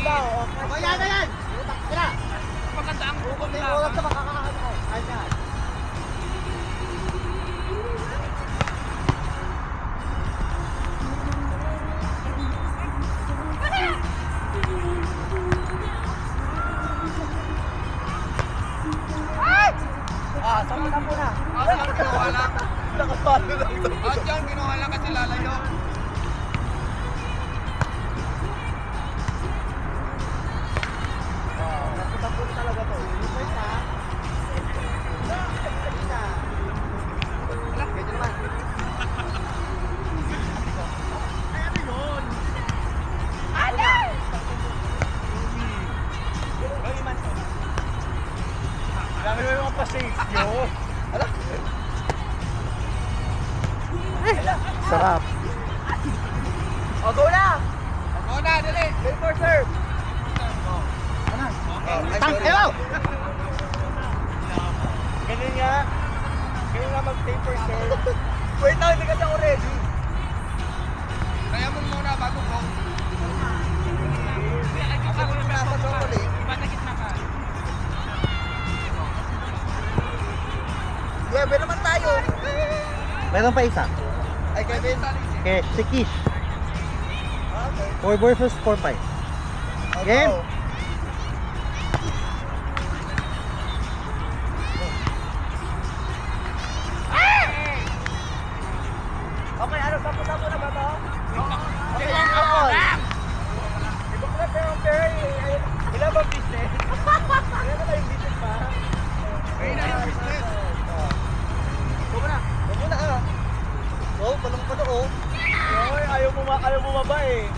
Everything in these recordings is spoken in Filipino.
daw. Kaya na yan! Tira! Maganda ang bukong May lang. ulam sa makakakain ko. Ayan. Sampo na. Diyan kinuha lang. Nakapalo lang ito. Diyan kinuha lang kasi lalayo. Sampo na talaga to. First ha. Ganyan naman. Ay, ano yun? Ano? Gawin man to. Dami mo yung mga pa-safe nyo. Ala? Sarap. O, go na! O na, dali. Ready for serve. Tang, ewa! Ganyan nga. Ganyan nga mag-take for serve. Wait na, hindi kasi ako ready. Kaya mo muna bago ko. Ako yung nasa chocolate. Iba na gitna ka. Webe naman tayo. Meron pa isa. Ay, Kevin. Okay, si Kish. Okay. 4 versus 4-5. Game. Okay, ano, sampo-sampo na ba to? Okay, Kaya ako. ako lang. Ibang na pero wala bang business? Wala na tayong business pa? Kaya na yung business. Huwag mo na. Huwag mo na ah. Oh, balong pa to oh. Oy, ayaw mo maba eh.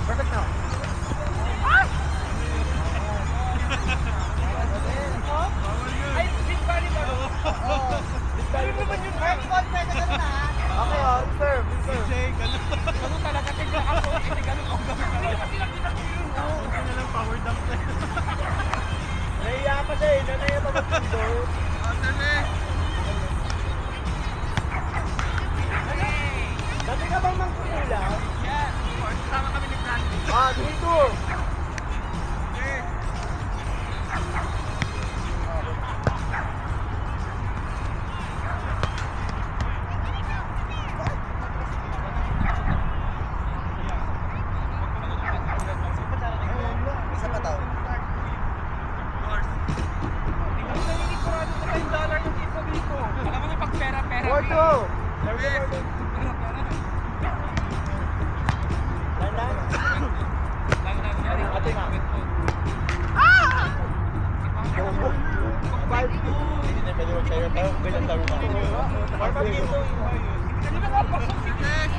Perfect now. Ay, big body ba? Oo. Big body naman yung first ball, pwede ka na. Okay, oh, serve. Ganun talaga. Tignan ako. Ganun ako gawin talaga. Ano lang power dump na yun. Nahiya pa siya eh. Nanaya pa mag-go. Dali. Dati ka bang mangkukula? Yan. Sama kami ni Brandy. Ah, dito. Isa pa tao. Sigurado ko $10 yung info dito. Alam mo na pag pera-pera. Porto! Pera-pera. Landan. Lang nangyari. Ate nga. Hindi na pwede mag-share tayo. Ganyan tayo na. Warm-up dito. Hindi na kapasok si Jess.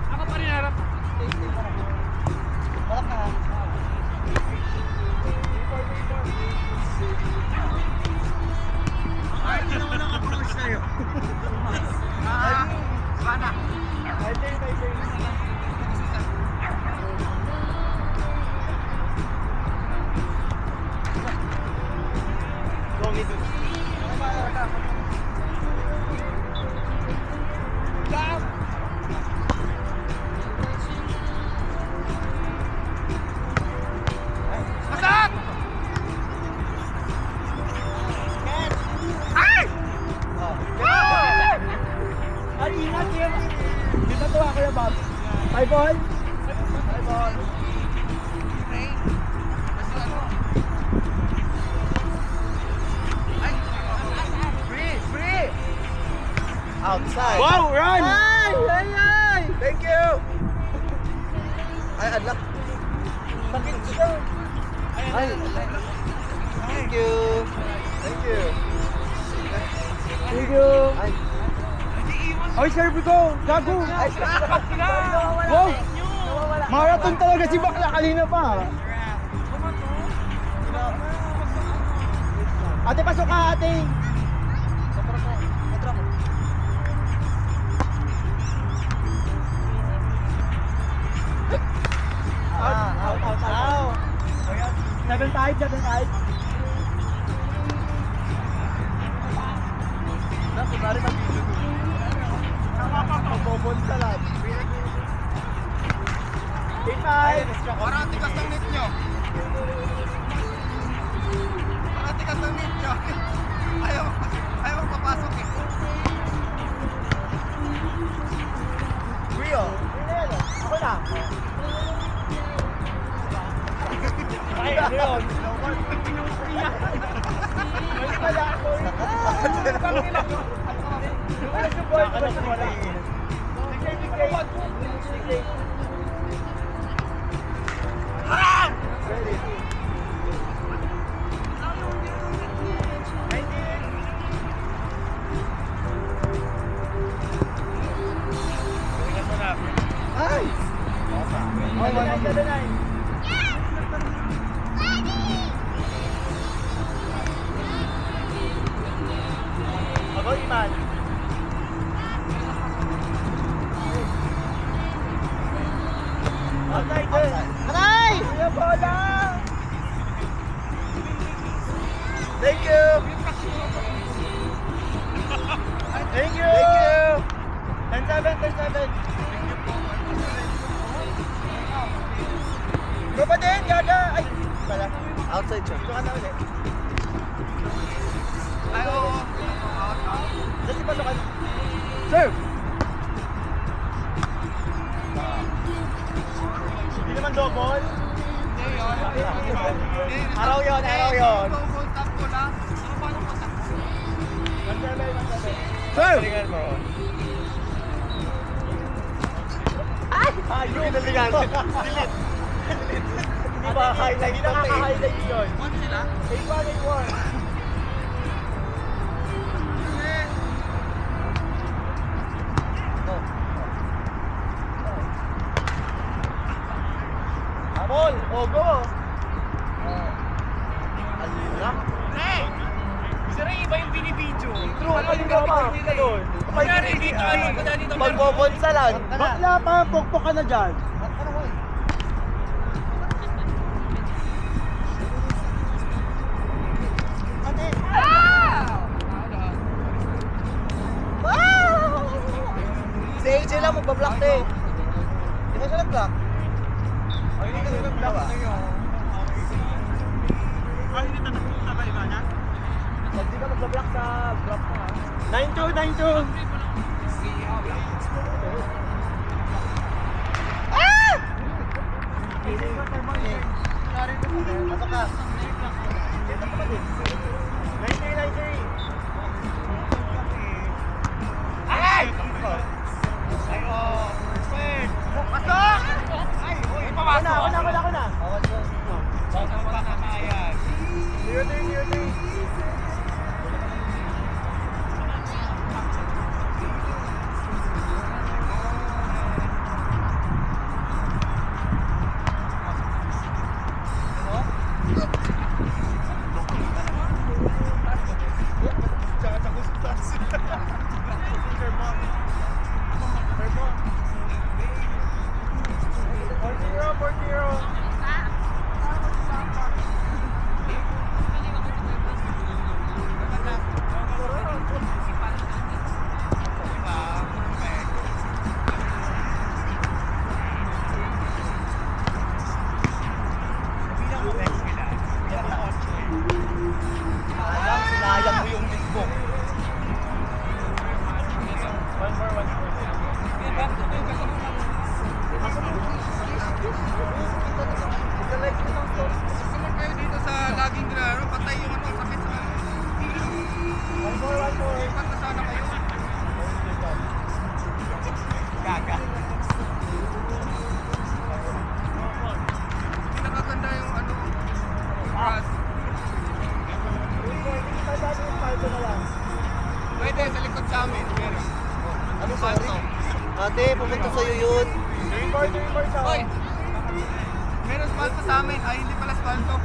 Ako pa rin harap. Malak na. Ay, hindi naman ang approach sa'yo. Sana. I think. Go, Mizu. Jam. Masak! Ay! Ay, ingat yun. Di ba ito ako yung Bob? Hi, ball. Hi, ball. Free! Outside. Wow, run! Ay! Ay! Ay! Thank you! Ay, unlock. Sakit ito. Ay, Thank you. Thank you. Thank you. Ay. Ay, serve ko. Gago. Ay, nawawala. Wow. Nawawala. Marathon talaga si Bakla kanina pa. Ate, pasok ka, ate. Out. Seven tight. Kunwari mag-video ko. Magbobonsa lang. Tight. Parang tigas ng net nyo. Parang tigas ng net nyo. Ayaw papasok eh. Rio. Ako na. Ay, ano yun? Mali pala ako. Wala support. Ay! Ako, Iman. Outside din. Aray! Kuya Bola! Thank you! Thank you! Thank you! 10-7. Go pa din, Gaga! Ay! Pala. Outside siya. Ito ka na ulit. Ay, oo. Just ipasok ka. Serve! Hindi naman double. Araw yun. 1-7. Serve! mo. Ay! Ayun! Pinalingan. Delete. Hindi ba highlight? Hindi nakaka-highlight yun. One sila? 8-1. Habol! Ogo! Alina? Gusto rin iba yung binibidyo. True, kanina pa. Kunyari dito, kunyari dito. Magbobonsa lang. Bakla pa, pokpok ka na dyan. Si AJ lang magbablock na eh. Hindi ka siya nag-block. Ay, hindi ka nag-block sa'yo. Ah, hindi na nagpunta ba iba niya? Hindi ka magbablock sa block mo ha. 9-2. Pasok ka. Dito ka pa din. 9-3. Ay! Pasok! Ay, uy, Ako papasok. na. Baka makakayan. Your turn. Hoy! Meron spalto sa amin. Ay, hindi pala spalto.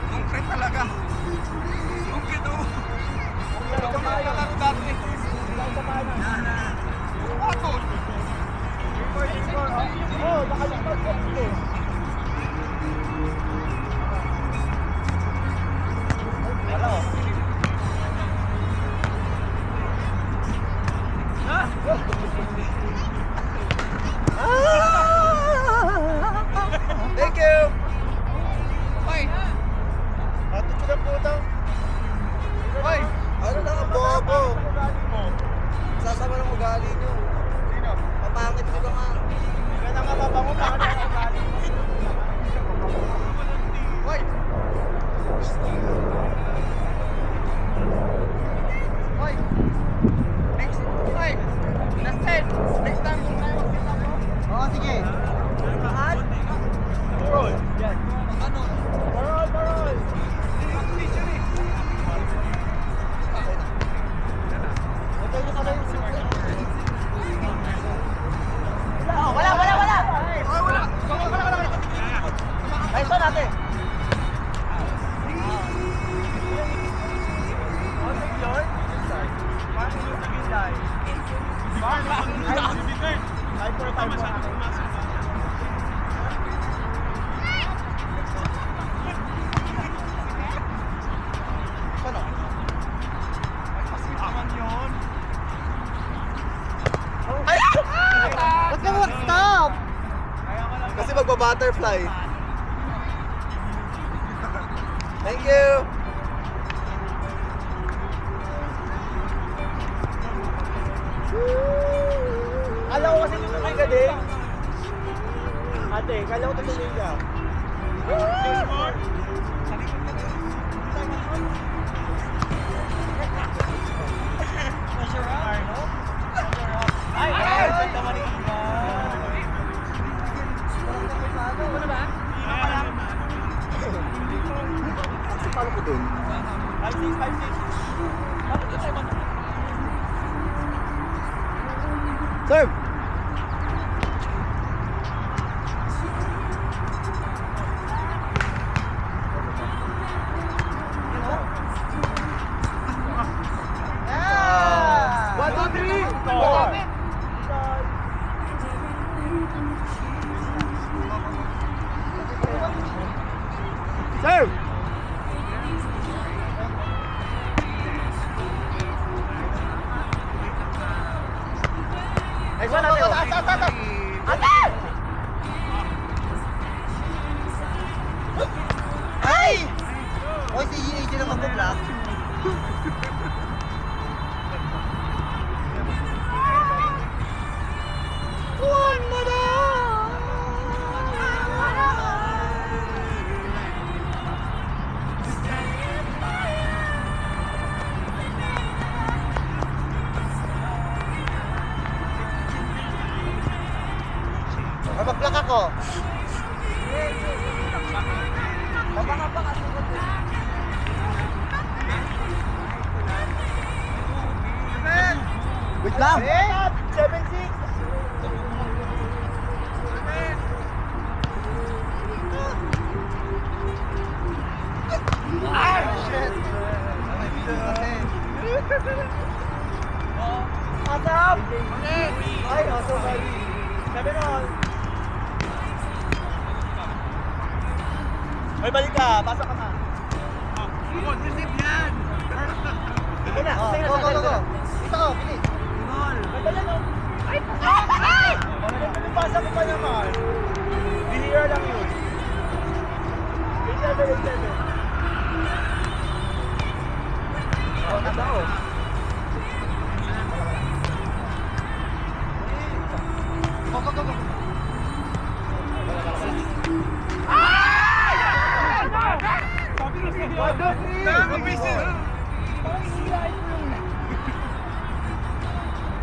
Concrete talaga. Concrete oh. Ito ka nakalaro dati. Ano? Oh, nakalimutan ko ito. Hello. Thank you! Hoy! Atot ko na putang. Hoy! Ano na ang bobo? Sasama ng ugali nyo. Sino? Papangit nyo nga. Kaya na nga mabango pa ka ng ugali. Hoy! Hoy! Next! Hoy! Last 10! Next time kung tayo magkita mo. Oo, sige. Saan? Roll. Yan. Ano? Parol, parol. Hindi ako teacher eh. Ito yung sabay yung suko. Wala, wala, wala. Ah, wala! Wala! Ay, ito natin. Ba't ka mag-stop? Kasi magpa-butterfly. Thank you. Kala ko kasi tutuloy ka din. Ate, kala ko tutuloy ka. Ay, ay, naman ni Ivan. Ano ba? Paano ko dun? 5-6, 5-6. Bakit ito tayo Serve! Yeah! 1, 2, 3, 4. Serve! Ay, saan natin? Ate! Ay! Oy, si EAJ na mag-block. One mo na! Mag-block ako. Mabaka-baka sunod eh. Wait lang. 7-6. Ay, shit. Asap! Ay, also sorry. 7-all. May balik ka, pasok ka na. Sige na, Oh, sige na. go, go, go, go. Dito ko, bilis. May balik ka. Ay! Ay! Pasa ko pa naman. Bihira lang yun. 8-7, 8-7. Oh, nanda ko. Go, go, go, go.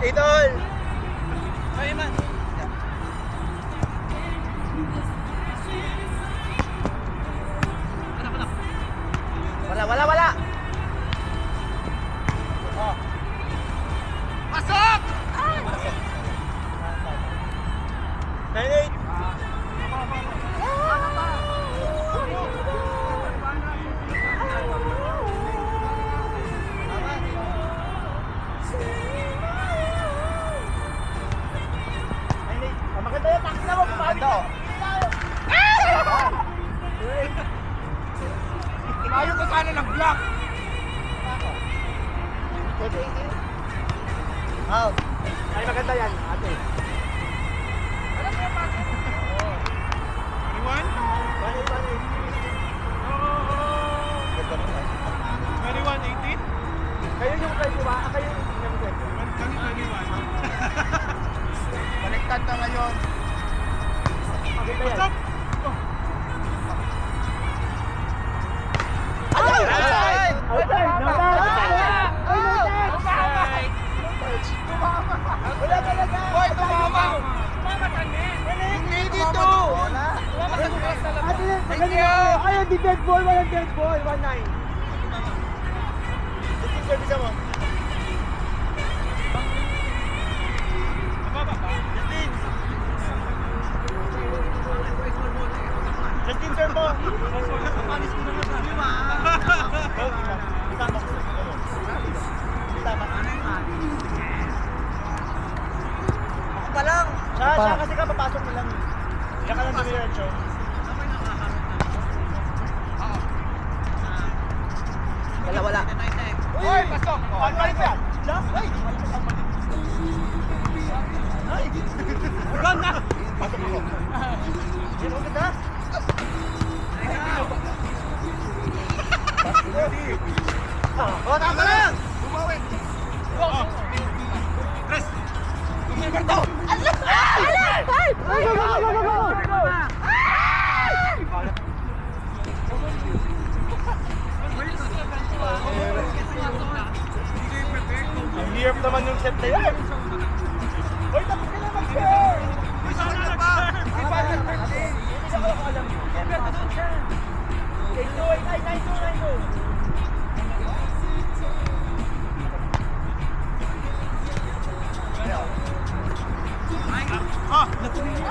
Idol! Ay, man! Wala, wala, wala! Oh. Pasok! 9-8. Maganda yung taxi na mo. Maganda oh. Ayaw ko sana ng block. Out. Ay, maganda yan, ate. Alam mo yung bakit? 21? 21, 18? Kayo yung kayo, di ba? Kayo yung tingnan ko. Kami 21. Baliktad na ngayon. Maganda yan. What's up? Outside! Outside! Wala talaga! Boy, tumama! Hindi dito! Thank you! Ayun, di dead ball! Walang dead ball! 1-9. Justin, service mo. Mababa ba? Justin! Justin, serve mo! Ako pa lang! Siya kasi ka papasok mo lang. Siya ka lang dumiretso. Wala. Uy, pasok! Ano pa yan? Siya? Ay! Ay! Ulan na! Pasok ako. Yan, huwag ka. Oh, tama lang! Bumawi! Tres! Kumibarto! Ang hirap naman yung set na yun. Hoy, tapos ka na mag-serve! May sana na pa! May partner birthday! Hindi na ako alam. Siyempre, doon siya. 8-2, 8-9, 9-2, 9-2. Ah!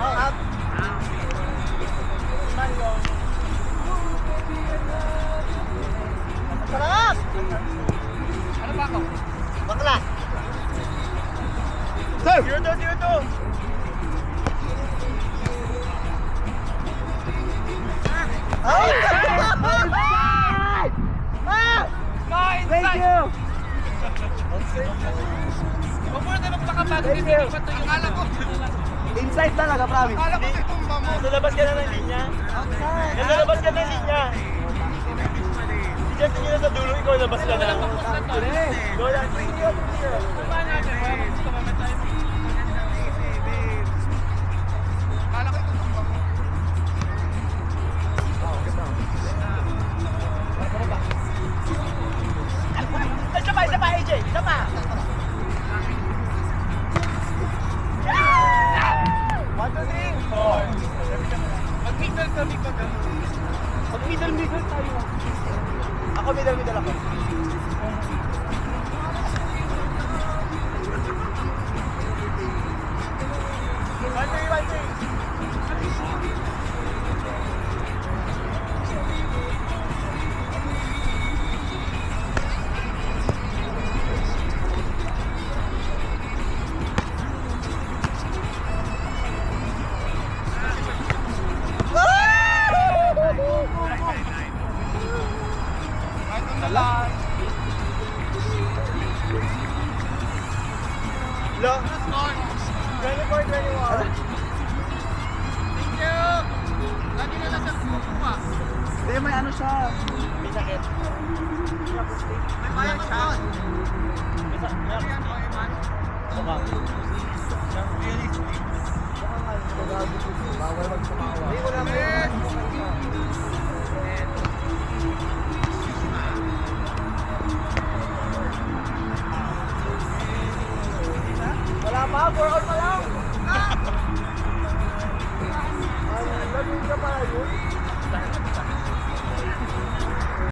Up. Mango. Sarap! Ano ba ako? Bakla! Sir! 0-2, 0-2. Ay! Thank you! Huwag mo na tayo magpakabago. Thank you. Akala ko. Inside talaga, promise. Akala ko titumba mo. Nasa labas ka na ng linya. Nasa labas ka ng linya. Si Justin yun nasa dulo, ikaw labas ka na. Go lang. Akala ko titumba mo. Ay, isa pa, AJ. Isa pa. 1, 2, 3. Mag-middle kami pag ano. Pag middle tayo. Ako middle ako. One, three. Kahit ang nalaan. Lo. Score. 24-21. Thank you. Lagi na lang sa kukuha. Hindi, may ano siya. May sakit. May bayan siya. May Ayan o, Eman. Mukhang. Bawal magsumawa. Hindi, wala mo. Ben. Wala pa, 4 all pa lang. Ay, lagay ka pa yun.